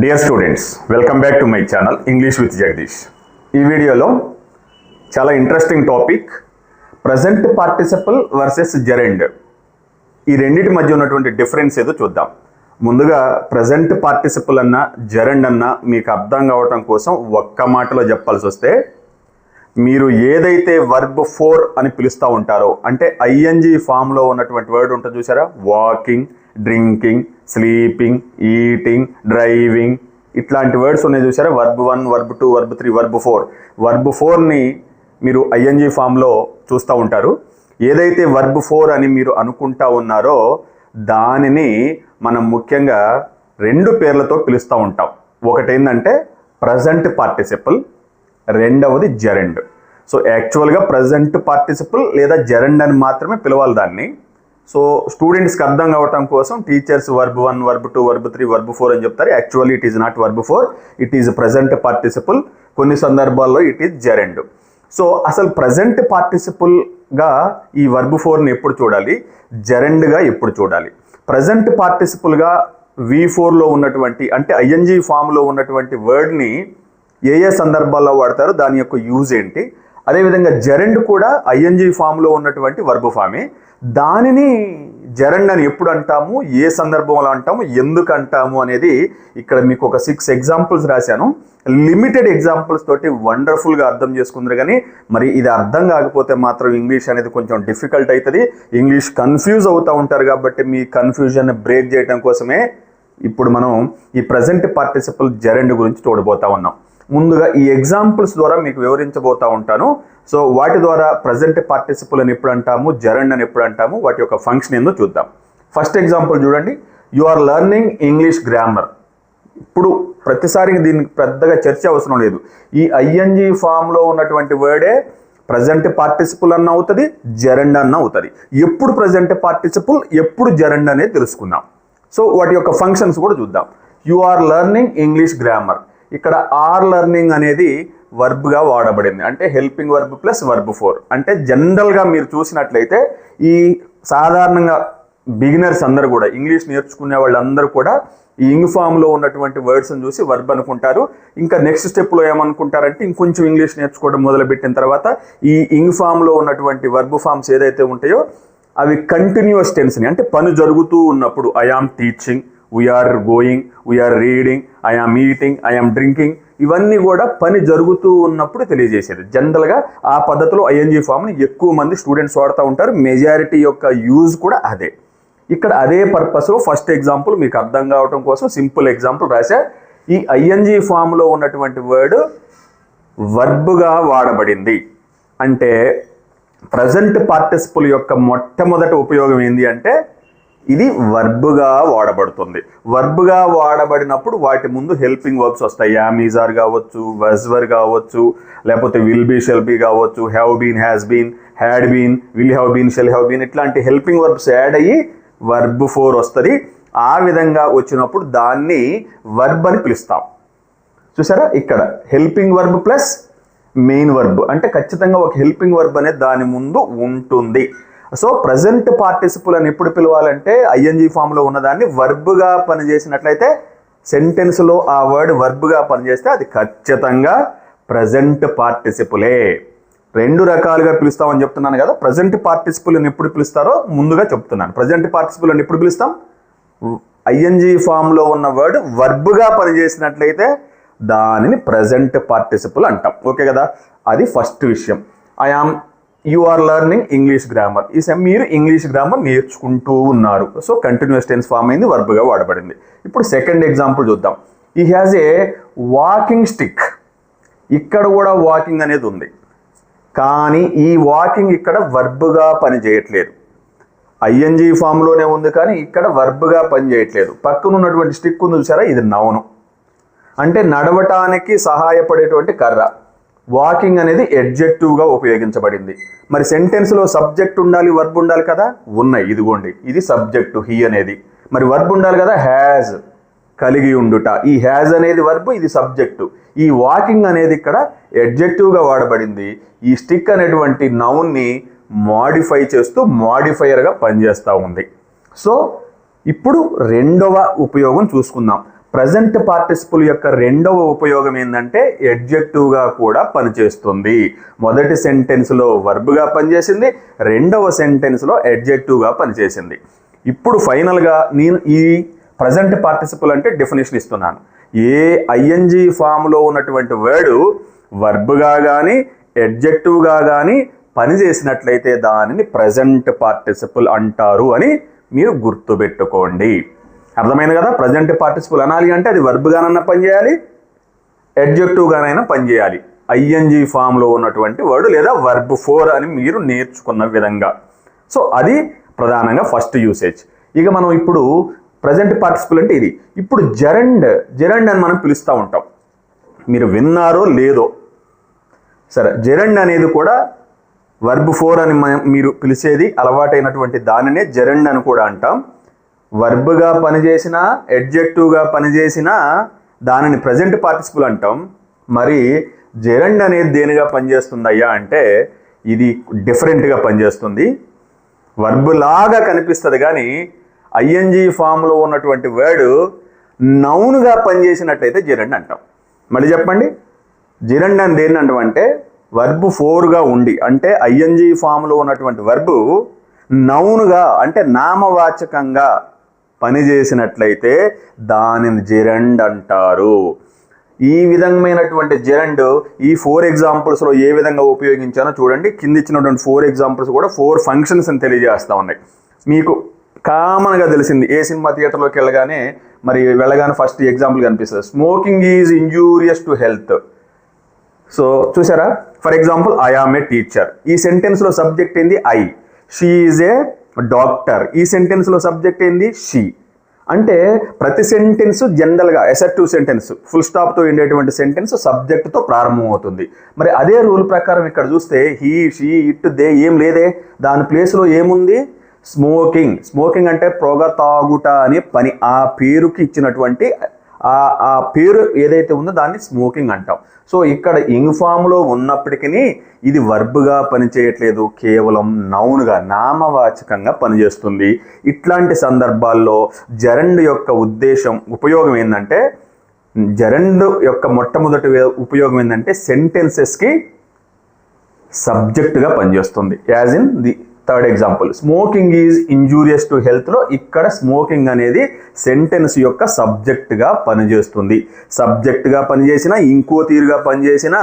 Dear students, welcome back to my channel English with Jagadish. ఈ వీడియోలో చాలా interesting topic present participle versus జెరెండ్. ఈ రెండింటి మధ్య ఉన్నటువంటి డిఫరెన్స్ ఏదో చూద్దాం. ముందుగా ప్రజెంట్ పార్టిసిపల్ అన్న జెరెండ్ అన్న మీకు అర్థం కావటం కోసం ఒక్క మాటలో చెప్పాల్సి వస్తే, మీరు ఏదైతే వర్బ్ ఫోర్ అని పిలుస్తూ ఉంటారో, అంటే ఐఎన్జీ ఫామ్లో ఉన్నటువంటి వర్డ్ ఉంటుంది చూసారా, walking, drinking, sleeping, eating, driving, ఇట్లాంటి వర్డ్స్ ఉన్నాయి చూసారా, verb 1, verb 2, verb 3, verb 4. Verb 4ని మీరు ఐఎన్జీ ఫామ్లో చూస్తూ ఉంటారు. ఏదైతే వర్బ్ 4 అని మీరు అనుకుంటా ఉన్నారో దానిని మనం ముఖ్యంగా రెండు పేర్లతో పిలుస్తూ ఉంటాం. ఒకటి ఏంటంటే ప్రజెంట్ పార్టిసిపల్, రెండవది జెరెండ్. సో యాక్చువల్గా ప్రజెంట్ పార్టిసిపల్ లేదా జెరెండ్ అని మాత్రమే పిలవాలి దాన్ని. సో స్టూడెంట్స్కి అర్థం కావటం కోసం teachers verb 1, verb 2, verb 3, verb 4 అని చెప్తారు. Actually it is not verb 4, it is present participle. కొన్ని సందర్భాల్లో ఇట్ ఈజ్ జెరెండ్. సో అసలు ప్రజెంట్ పార్టిసిపల్గా ఈ వర్బ్ 4ని ఎప్పుడు చూడాలి, జెరెండ్గా ఎప్పుడు చూడాలి? ప్రజెంట్ పార్టిసిపల్గా V4లో ఉన్నటువంటి, అంటే ఐఎన్జీ ఫామ్లో ఉన్నటువంటి వర్డ్ని ఏ ఏ సందర్భాల్లో వాడతారో దాని యొక్క యూజ్ ఏంటి? అదేవిధంగా జెరెండ్ కూడా ఐఎన్జీ ఫామ్లో ఉన్నటువంటి వర్బ్ ఫామే. దానిని జెరెండ్ అని ఎప్పుడు అంటాము, ఏ సందర్భంలో అంటాము, ఎందుకు అంటాము అనేది ఇక్కడ మీకు ఒక 6 ఎగ్జాంపుల్స్ రాశాను. లిమిటెడ్ ఎగ్జాంపుల్స్ తోటి వండర్ఫుల్గా అర్థం చేసుకుందరు. కానీ మరి ఇది అర్థం కాకపోతే మాత్రం ఇంగ్లీష్ అనేది కొంచెం డిఫికల్ట్ అవుతుంది. ఇంగ్లీష్ కన్ఫ్యూజ్ అవుతూ ఉంటారు. కాబట్టి మీ కన్ఫ్యూజన్ బ్రేక్ చేయడం కోసమే ఇప్పుడు మనం ఈ ప్రజెంట్ పార్టిసిపల్ జెరెండ్ గురించి చూడబోతా ఉన్నాం. ముందుగా ఈ ఎగ్జాంపుల్స్ ద్వారా మీకు వివరించబోతా ఉంటాను. సో వాటి ద్వారా ప్రజెంట్ పార్టిసిపల్ అని ఎప్పుడు అంటాము, జెరెండ్ అని ఎప్పుడు అంటాము, వాటి యొక్క ఫంక్షన్ ఏందో చూద్దాం. ఫస్ట్ ఎగ్జాంపుల్ చూడండి, you are learning English grammar. ఇప్పుడు ప్రతిసారి దీనికి పెద్దగా చర్చ అవసరం లేదు. ఈ ఐఎన్జీ ఫామ్లో ఉన్నటువంటి వర్డే ప్రజెంట్ పార్టిసిపల్ అన్న అవుతుంది, జెరెండ్ అన్న అవుతుంది. ఎప్పుడు ప్రజెంట్ పార్టిసిపల్, ఎప్పుడు జెరెండ్ అనేది తెలుసుకుందాం. సో వాటి యొక్క ఫంక్షన్స్ కూడా చూద్దాం. You are learning English grammar. ఇక్కడ ఆర్ లెర్నింగ్ అనేది వర్బ్గా వాడబడింది, అంటే హెల్పింగ్ వర్బ్ ప్లస్ వర్బ్ 4. అంటే జనరల్గా మీరు చూసినట్లయితే ఈ సాధారణంగా బిగినర్స్ అందరూ కూడా, ఇంగ్లీష్ నేర్చుకునే వాళ్ళందరూ కూడా ఈ ఇంగ్ ఫామ్లో ఉన్నటువంటి వర్డ్స్ని చూసి వర్బ్ అనుకుంటారు. ఇంకా నెక్స్ట్ స్టెప్లో ఏమనుకుంటారంటే, ఇంకొంచెం ఇంగ్లీష్ నేర్చుకోవడం మొదలుపెట్టిన తర్వాత ఈ ఇంగ్ ఫామ్లో ఉన్నటువంటి వర్బ్ ఫామ్స్ ఏదైతే ఉంటాయో అవి కంటిన్యూస్ టెన్స్ని, అంటే పని జరుగుతూ ఉన్నప్పుడు I am teaching, we are going, we are reading, I am eating, I am drinking, ఇవన్నీ కూడా పని జరుగుతూ ఉన్నప్పుడు తెలియజేసేది. జనరల్గా ఆ పద్ధతిలో ఐఎన్జీ ఫామ్ని ఎక్కువ మంది స్టూడెంట్స్ వాడుతూ ఉంటారు. మెజారిటీ యొక్క యూజ్ కూడా అదే. ఇక్కడ అదే పర్పస్లో ఫస్ట్ ఎగ్జాంపుల్ మీకు అర్థం కావడం కోసం సింపుల్ ఎగ్జాంపుల్ రాశా. ఈ ఐఎన్జీ ఫామ్లో ఉన్నటువంటి వర్డ్ వర్బ్గా వాడబడింది. అంటే ప్రజెంట్ పార్టిసిపల్ యొక్క మొట్టమొదటి ఉపయోగం ఏంటి అంటే, ఇది వర్బ్గా వాడబడుతుంది. వర్బ్గా వాడబడినప్పుడు వాటి ముందు హెల్పింగ్ వర్బ్స్ వస్తాయి. యామ్, ఈజ్, ఆర్ కావచ్చు, వజ్, వర్ కావచ్చు, లేకపోతే విల్ బీ, షెల్ బీ కావచ్చు, have been, has been, had been, will have been, shall have been, ఇట్లాంటి హెల్పింగ్ వర్బ్స్ యాడ్ అయ్యి వర్బ్ 4 వస్తుంది. ఆ విధంగా వచ్చినప్పుడు దాన్ని వర్బ్ అని పిలుస్తాం. చూసారా, ఇక్కడ helping verb plus main verb, అంటే ఖచ్చితంగా ఒక హెల్పింగ్ వర్బ్ అనేది దాని ముందు ఉంటుంది. సో ప్రజెంట్ పార్టిసిపల్ అని ఎప్పుడు పిలవాలంటే, ఐఎన్జీ ఫామ్లో ఉన్నదాన్ని వర్బ్గా పనిచేసినట్లయితే, సెంటెన్స్లో ఆ వర్డ్ వర్బ్గా పనిచేస్తే అది ఖచ్చితంగా ప్రజెంట్ పార్టిసిపులే. రెండు రకాలుగా పిలుస్తామని చెప్తున్నాను కదా. ప్రజెంట్ పార్టిసిపల్ అని ఎప్పుడు పిలుస్తారో ముందుగా చెప్తున్నాను. ప్రజెంట్ పార్టిసిపల్ అని ఎప్పుడు పిలుస్తాం, ఐఎన్జీ ఫామ్లో ఉన్న వర్డ్ వర్బ్గా పనిచేసినట్లయితే దానిని ప్రజెంట్ పార్టిసిపల్ అంటాం. ఓకే కదా, అది ఫస్ట్ విషయం. You are learning English grammar. ఈ మీరు ఇంగ్లీష్ గ్రామర్ నేర్చుకుంటూ ఉన్నారు. సో కంటిన్యూస్ టెన్స్ ఫామ్ అయింది, వర్బ్గా వాడబడింది. ఇప్పుడు సెకండ్ ఎగ్జాంపుల్ చూద్దాం. ఈ హ్యాజ్ ఏ వాకింగ్ స్టిక్. ఇక్కడ కూడా వాకింగ్ అనేది ఉంది, కానీ ఈ వాకింగ్ ఇక్కడ వర్బ్గా పని చేయట్లేదు. ఐఎన్జీ ఫామ్లోనే ఉంది కానీ ఇక్కడ వర్బ్గా పని చేయట్లేదు. పక్కన ఉన్నటువంటి స్టిక్ ఉంది చూసారా, ఇది నౌను, అంటే నడవటానికి సహాయపడేటువంటి కర్ర. వాకింగ్ అనేది ఎడ్జెక్టివ్గా ఉపయోగించబడింది. మరి సెంటెన్స్లో సబ్జెక్ట్ ఉండాలి, వర్బ్ ఉండాలి కదా, ఉన్నాయి. ఇదిగోండి, ఇది సబ్జెక్టు హీ అనేది. మరి వర్బ్ ఉండాలి కదా, హ్యాజ్, కలిగి ఉండుట. ఈ హ్యాజ్ అనేది వర్బ్, ఇది సబ్జెక్టు. ఈ వాకింగ్ అనేది ఇక్కడ ఎడ్జెక్టివ్గా వాడబడింది. ఈ స్టిక్ అనేటువంటి నౌన్ని మాడిఫై చేస్తూ మాడిఫైయర్గా పనిచేస్తూ ఉంది. సో ఇప్పుడు రెండవ ఉపయోగం చూసుకుందాం. ప్రజెంట్ పార్టిసిపుల్ యొక్క రెండవ ఉపయోగం ఏంటంటే ఎడ్జెక్టివ్గా కూడా పనిచేస్తుంది. మొదటి సెంటెన్స్లో వర్బ్గా పనిచేసింది, రెండవ సెంటెన్స్లో ఎడ్జెక్టివ్గా పనిచేసింది. ఇప్పుడు ఫైనల్గా నేను ఈ ప్రజెంట్ పార్టిసిపుల్ అంటే డెఫినేషన్ ఇస్తున్నాను. ఏ ఐఎన్జీ ఫామ్లో ఉన్నటువంటి వర్డ్ వర్బ్గా కానీ ఎడ్జెక్టివ్గా కానీ పనిచేసినట్లయితే దానిని ప్రజెంట్ పార్టిసిపుల్ అంటారు అని మీరు గుర్తుపెట్టుకోండి. అర్థమైంది కదా? ప్రజెంట్ పార్టిసిపుల్ అనాలి అంటే అది వర్బ్గానైనా పనిచేయాలి, ఎడ్జెక్టివ్గానైనా పనిచేయాలి. ఐఎన్జీ ఫామ్లో ఉన్నటువంటి వర్డ్ లేదా వర్బ్ ఫోర్ అని మీరు నేర్చుకున్న విధంగా. సో అది ప్రధానంగా ఫస్ట్ యూసేజ్. ఇక మనం ఇప్పుడు ప్రజెంట్ పార్టిసిపుల్ అంటే ఇది. ఇప్పుడు జెరండ్ అని మనం పిలుస్తూ ఉంటాం. మీరు విన్నారో లేదో సరే, జెరండ్ అనేది కూడా వర్బ్ ఫోర్ అని మీరు పిలిచేది అలవాటైనటువంటి దానినే జెరండ్ అని కూడా అంటాం. వర్బ్గా పనిచేసిన, ఎడ్జెక్టివ్గా పనిచేసిన దానిని ప్రజెంట్ పార్టిసిపుల్ అంటాం. మరి జెరండ్ అనేది దేనిగా పనిచేస్తుందయ్యా అంటే ఇది డిఫరెంట్గా పనిచేస్తుంది. వర్బ్ లాగా కనిపిస్తుంది కానీ ఐఎన్జీ ఫామ్లో ఉన్నటువంటి వర్డ్ నౌన్గా పనిచేసినట్టయితే జెరండ్ అంటాం. మళ్ళీ చెప్పండి, జెరండ్ అని దేన్ని అంటాం అంటే వర్బ్ ఫోర్గా ఉండి, అంటే ఐఎన్జీ ఫామ్లో ఉన్నటువంటి వర్బ్ నౌన్గా అంటే నామవాచకంగా పనిచేసినట్లయితే దానిని జెరండ్ అంటారు. ఈ విధమైనటువంటి జెరండ్ ఈ 4 ఎగ్జాంపుల్స్లో ఏ విధంగా ఉపయోగించానో చూడండి. కింద ఇచ్చినటువంటి 4 ఎగ్జాంపుల్స్ కూడా 4 ఫంక్షన్స్ అని తెలియజేస్తూ ఉన్నాయి. మీకు కామన్గా తెలిసింది, ఏ సినిమా థియేటర్లోకి వెళ్ళగానే ఫస్ట్ ఎగ్జాంపుల్ కనిపిస్తుంది, smoking is injurious to health. So చూసారా? For example, I am a teacher. ఈ సెంటెన్స్లో సబ్జెక్ట్ ఏంది? I. She is a doctor. ఈ సెంటెన్స్లో సబ్జెక్ట్ ఏంది? షీ. అంటే ప్రతి సెంటెన్స్ జనరల్గా అసర్టివ్ సెంటెన్స్ ఫుల్ స్టాప్తో ఉండేటువంటి సెంటెన్స్ సబ్జెక్ట్తో ప్రారంభమవుతుంది. మరి అదే రూల్ ప్రకారం ఇక్కడ చూస్తే హీ, షీ, ఇట్, దే ఏం లేదే. దాని ప్లేస్లో ఏముంది? స్మోకింగ్ అంటే పొగ తాగుట అనే పని. ఆ పేరుకి ఇచ్చినటువంటి ఆ పేరు ఏదైతే ఉందో దాన్ని స్మోకింగ్ అంటాం. సో ఇక్కడ ఇంగ్ ఫామ్లో ఉన్నప్పటికీ ఇది వర్బ్గా పనిచేయట్లేదు, కేవలం నౌన్గా నామవాచకంగా పనిచేస్తుంది. ఇట్లాంటి సందర్భాల్లో జెరండ్ యొక్క ఉపయోగం ఏంటంటే, జెరండ్ యొక్క మొట్టమొదటి ఉపయోగం ఏంటంటే సెంటెన్సెస్కి సబ్జెక్ట్గా పనిచేస్తుంది. As in the third example, smoking is injurious to హెల్త్లో ఇక్కడ స్మోకింగ్ అనేది సెంటెన్స్ యొక్క సబ్జెక్ట్గా పనిచేస్తుంది. సబ్జెక్ట్గా పనిచేసిన, ఇంకో తీరుగా పనిచేసిన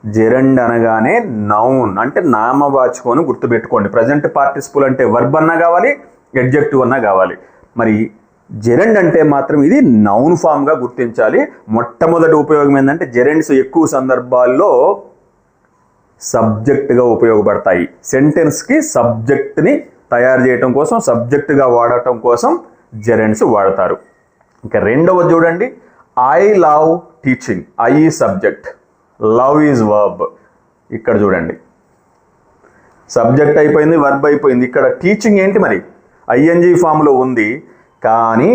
జెరండ్ అనగానే నౌన్ అంటే నామవాచకం గుర్తుపెట్టుకోండి. ప్రజెంట్ పార్టిసిపుల్ అంటే వర్బ్ అన్నా కావాలి, ఎడ్జెక్టివ్ అన్నా కావాలి. మరి జెరండ్ అంటే మాత్రం ఇది నౌన్ ఫామ్గా గుర్తించాలి. మొట్టమొదటి ఉపయోగం ఏంటంటే జెరండ్స్ ఎక్కువ సందర్భాల్లో సబ్జెక్ట్గా ఉపయోగపడతాయి. సెంటెన్స్కి సబ్జెక్ట్ని తయారు చేయటం కోసం, సబ్జెక్ట్గా వాడటం కోసం జెరండ్స్ వాడతారు. ఇంకా రెండవ చూడండి, I love teaching. I is subject, love is verb. ఇక్కడ చూడండి, సబ్జెక్ట్ అయిపోయింది, వర్బ్ అయిపోయింది. ఇక్కడ టీచింగ్ ఏంటి మరి? ఐఎన్జీ ఫామ్లో ఉంది కానీ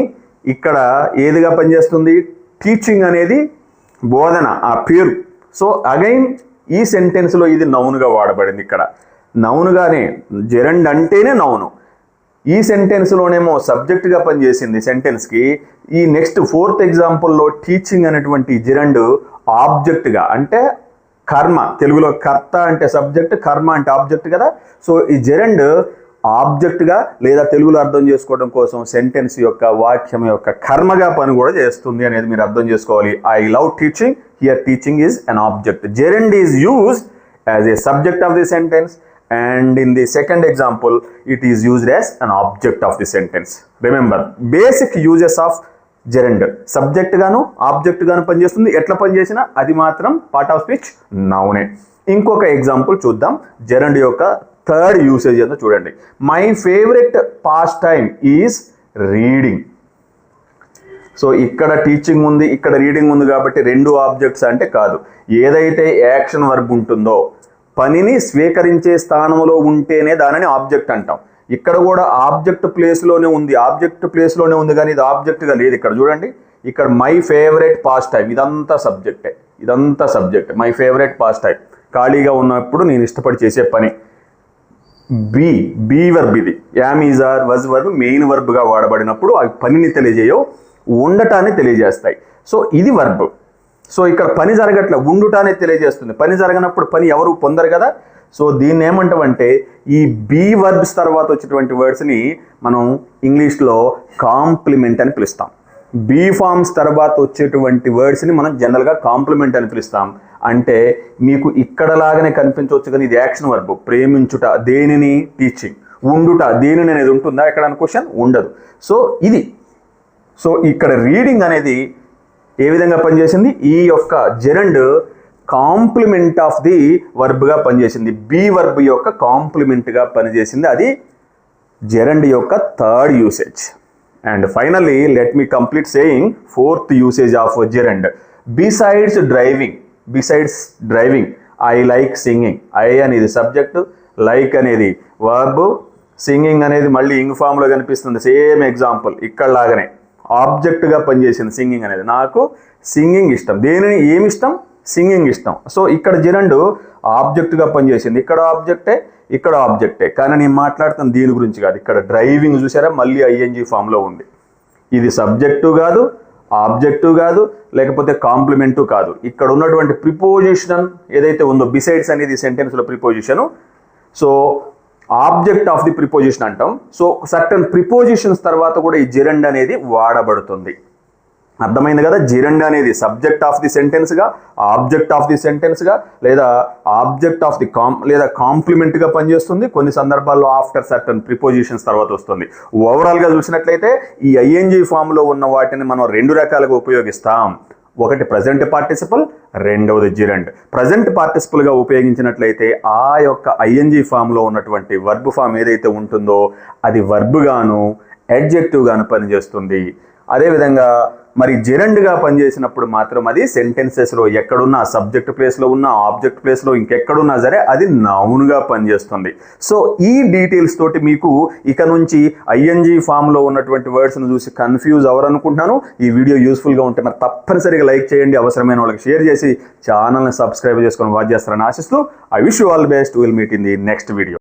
ఇక్కడ ఏదిగా పనిచేస్తుంది? టీచింగ్ అనేది బోధన, ఆ పేరు. సో అగైన్ ఈ సెంటెన్స్లో ఇది నౌన్గా వాడబడింది. ఇక్కడ నౌన్గానే, జెరండ్ అంటేనే నౌను. ఈ సెంటెన్స్లోనేమో సబ్జెక్ట్గా పనిచేసింది సెంటెన్స్కి. ఈ నెక్స్ట్ 4th ఎగ్జాంపుల్లో టీచింగ్ అనేటువంటి జెరండ్ ఆబ్జెక్ట్గా, అంటే కర్మ, తెలుగులో కర్త అంటే సబ్జెక్ట్, కర్మ అంటే ఆబ్జెక్ట్ కదా. సో ఈ జెరండ్ ఆబ్జెక్ట్గా లేదా తెలుగులో అర్థం చేసుకోవడం కోసం సెంటెన్స్ యొక్క, వాక్యం యొక్క కర్మగా పని కూడా చేస్తుంది అనేది మీరు అర్థం చేసుకోవాలి. I love teaching, here teaching is an object. Gerund is used as a subject of the sentence and in the second example it is used as an object of the sentence. Remember, basic uses of gerund subject గాను object గాను పనిచేస్తుంది. ఎట్లా పనిచేసినా అది మాత్రం part of speech నౌనే. ఇంకొక example చూద్దాం. Gerund యొక్క థర్డ్ యూసేజ్ ఏందో చూడండి. My favourite past time is reading. So ఇక్కడ టీచింగ్ ఉంది, ఇక్కడ రీడింగ్ ఉంది కాబట్టి రెండు ఆబ్జెక్ట్స్ అంటే కాదు. ఏదైతే యాక్షన్ వర్బ్ ఉంటుందో, పనిని స్వీకరించే స్థానంలో ఉంటేనే దానిని ఆబ్జెక్ట్ అంటాం. ఇక్కడ కూడా ఆబ్జెక్ట్ ప్లేస్లోనే ఉంది కానీ ఇది ఆబ్జెక్ట్గా లేదు. ఇక్కడ చూడండి, ఇక్కడ మై ఫేవరెట్ పాస్ట్ టైం, ఇదంతా subject. My favourite past time ఖాళీగా ఉన్నప్పుడు నేను ఇష్టపడి చేసే పని. బీ వర్బ్, ఇది am, is, are, was verb main వర్బ్గా వాడబడినప్పుడు అవి పనిని తెలియజేయవు. ఉండటాన్ని తెలియజేస్తాయి. సో ఇది వర్బ్. సో ఇక్కడ పని జరగట్లే, ఉండుటానే తెలియజేస్తుంది. పని జరగనప్పుడు పని ఎవరు పొందరు కదా. సో దీన్ని ఏమంటామంటే ఈ బీ వర్బ్స్ తర్వాత వచ్చేటువంటి వర్డ్స్ని మనం ఇంగ్లీష్లో కాంప్లిమెంట్ అని పిలుస్తాం. బీ ఫార్మ్స్ తర్వాత వచ్చేటువంటి వర్డ్స్ని మనం జనరల్గా కాంప్లిమెంట్ అని పిలుస్తాం. అంటే మీకు ఇక్కడ లాగానే కనిపించవచ్చు కానీ ఇది యాక్షన్ వర్బ్. ప్రేమించుట దేనిని, టీచింగ్. ఉండుట దేనిని అనేది ఉంటుందా ఇక్కడ అని క్వశ్చన్ ఉండదు. సో ఇది. సో ఇక్కడ రీడింగ్ అనేది ఏ విధంగా పనిచేసింది, ఈ యొక్క జెరండ్ కాంప్లిమెంట్ ఆఫ్ ది వర్బ్గా పనిచేసింది. బీ వర్బ్ యొక్క కాంప్లిమెంట్గా పనిచేసింది. అది జెరండ్ యొక్క third usage. And finally let me complete saying fourth usage of gerund. Besides driving I like singing. I అనేది సబ్జెక్టు, లైక్ అనేది వర్బ్, సింగింగ్ అనేది మళ్ళీ ఇంగ్ ఫామ్లో కనిపిస్తుంది. సేమ్ ఎగ్జాంపుల్ ఇక్కడ లాగానే ఆబ్జెక్ట్గా పనిచేసింది. సింగింగ్ అనేది నాకు సింగింగ్ ఇష్టం. దేనిని ఏమి ఇష్టం, సింగింగ్ ఇష్టం. సో ఇక్కడ జెరండ్ ఆబ్జెక్ట్గా పనిచేసింది. ఇక్కడ ఆబ్జెక్టే, ఇక్కడ ఆబ్జెక్టే. కానీ నేను మాట్లాడుతాను దీని గురించి కాదు. ఇక్కడ డ్రైవింగ్ చూసారా మళ్ళీ ఐఎన్జీ ఫామ్లో ఉంది. ఇది సబ్జెక్టు కాదు, ఆబ్జెక్టు కాదు, లేకపోతే కాంప్లిమెంటు కాదు. ఇక్కడ ఉన్నటువంటి ప్రిపోజిషన్ ఏదైతే ఉందో బిసైడ్స్ అనేది సెంటెన్స్లో preposition. So object of the preposition అంటాం. సో సర్టన్ ప్రిపోజిషన్స్ తర్వాత కూడా ఈ జెరండ్ అనేది వాడబడుతుంది. అర్థమైంది కదా. జెరండ్ అనేది సబ్జెక్ట్ ఆఫ్ ది సెంటెన్స్గా, ఆబ్జెక్ట్ ఆఫ్ ది సెంటెన్స్గా, లేదా ఆబ్జెక్ట్ ఆఫ్ ది లేదా కాంప్లిమెంట్గా పనిచేస్తుంది. కొన్ని సందర్భాల్లో ఆఫ్టర్ సర్టన్ ప్రిపోజిషన్స్ తర్వాత వస్తుంది. ఓవరాల్గా చూసినట్లయితే ఈ ఐఎన్జీ ఫామ్లో ఉన్న వాటిని మనం రెండు రకాలుగా ఉపయోగిస్తాం. ఒకటి ప్రజెంట్ పార్టిసిపల్, రెండవది జెరండ్. ప్రజెంట్ పార్టిసిపల్గా ఉపయోగించినట్లయితే ఆ యొక్క ఐఎన్జీ ఫామ్లో ఉన్నటువంటి వర్బ్ ఫామ్ ఏదైతే ఉంటుందో అది వర్బ్ గాను అడ్జెక్టివ్ గాను పనిచేస్తుంది. అదేవిధంగా మరి జెరండ్గా పనిచేసినప్పుడు మాత్రం అది సెంటెన్సెస్లో ఎక్కడున్నా, సబ్జెక్ట్ ప్లేస్లో ఉన్న, ఆబ్జెక్ట్ ప్లేస్లో ఇంకెక్కడున్నా సరే అది నౌన్గా పనిచేస్తుంది. సో ఈ డీటెయిల్స్ తోటి మీకు ఇక నుంచి ఐఎన్జీ ఫామ్లో ఉన్నటువంటి వర్డ్స్ను చూసి కన్ఫ్యూజ్ అవ్వరనుకుంటున్నాను. ఈ వీడియో యూస్ఫుల్గా ఉంటే మరి తప్పనిసరిగా లైక్ చేయండి, అవసరమైన వాళ్ళకి షేర్ చేసి ఛానల్ని సబ్స్క్రైబ్ చేసుకొని వాచ్ చేస్తారని ఆశిస్తూ I wish you all the best. Will meet in the next video.